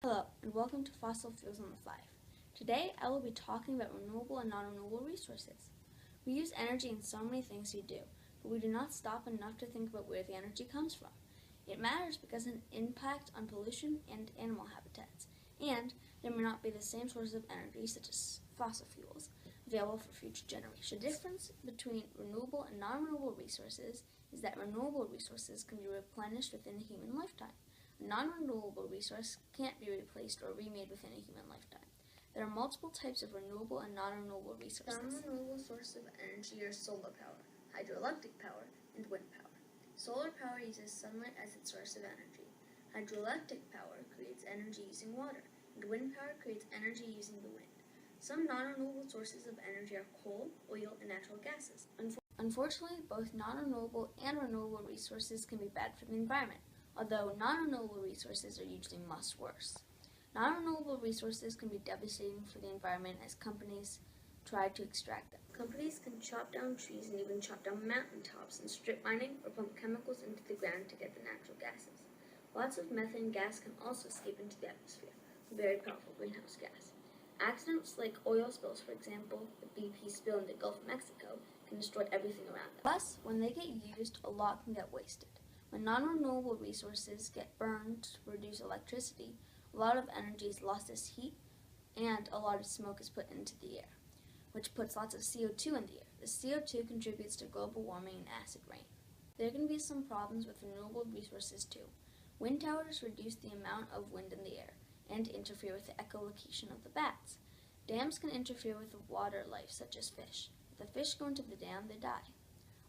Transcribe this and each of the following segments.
Hello, and welcome to Fossil Fuels on the Fly. Today, I will be talking about renewable and non-renewable resources. We use energy in so many things we do, but we do not stop enough to think about where the energy comes from. It matters because of an impact on pollution and animal habitats, and there may not be the same sources of energy, such as fossil fuels, available for future generations. The difference between renewable and non-renewable resources is that renewable resources can be replenished within a human lifetime. A non-renewable resource can't be replaced or remade within a human lifetime. There are multiple types of renewable and non-renewable resources. Non-renewable sources of energy are solar power, hydroelectric power, and wind power. Solar power uses sunlight as its source of energy. Hydroelectric power creates energy using water, and wind power creates energy using the wind. Some non-renewable sources of energy are coal, oil, and natural gases. Unfortunately, both non-renewable and renewable resources can be bad for the environment, although non-renewable resources are usually much worse. Non-renewable resources can be devastating for the environment as companies try to extract them. Companies can chop down trees and even chop down mountaintops and strip mining or pump chemicals into the ground to get the natural gases. Lots of methane gas can also escape into the atmosphere, a very powerful greenhouse gas. Accidents like oil spills, for example, the BP spill in the Gulf of Mexico, can destroy everything around them. Plus, when they get used, a lot can get wasted. When non-renewable resources get burned to produce electricity, a lot of energy is lost as heat, and a lot of smoke is put into the air, which puts lots of CO2 in the air. The CO2 contributes to global warming and acid rain. There can be some problems with renewable resources too. Wind towers reduce the amount of wind in the air and interfere with the echolocation of the bats. Dams can interfere with the water life, such as fish. If the fish go into the dam, they die.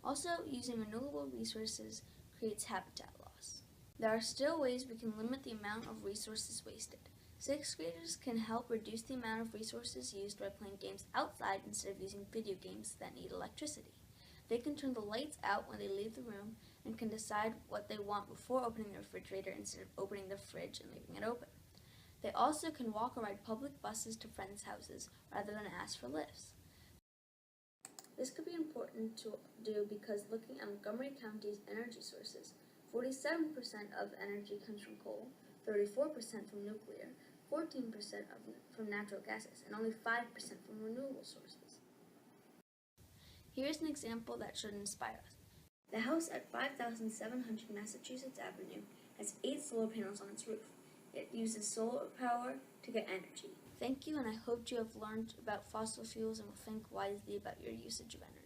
Also, using renewable resources creates habitat loss. There are still ways we can limit the amount of resources wasted. Sixth graders can help reduce the amount of resources used by playing games outside instead of using video games that need electricity. They can turn the lights out when they leave the room and can decide what they want before opening the refrigerator instead of opening the fridge and leaving it open. They also can walk or ride public buses to friends' houses rather than ask for lifts. This could be important to do because looking at Montgomery County's energy sources, 47% of energy comes from coal, 34% from nuclear, 14% from natural gases, and only 5% from renewable sources. Here's an example that should inspire us. The house at 5700 Massachusetts Avenue has 8 solar panels on its roof. It uses solar power to get energy. Thank you, and I hope you have learned about fossil fuels and will think wisely about your usage of energy.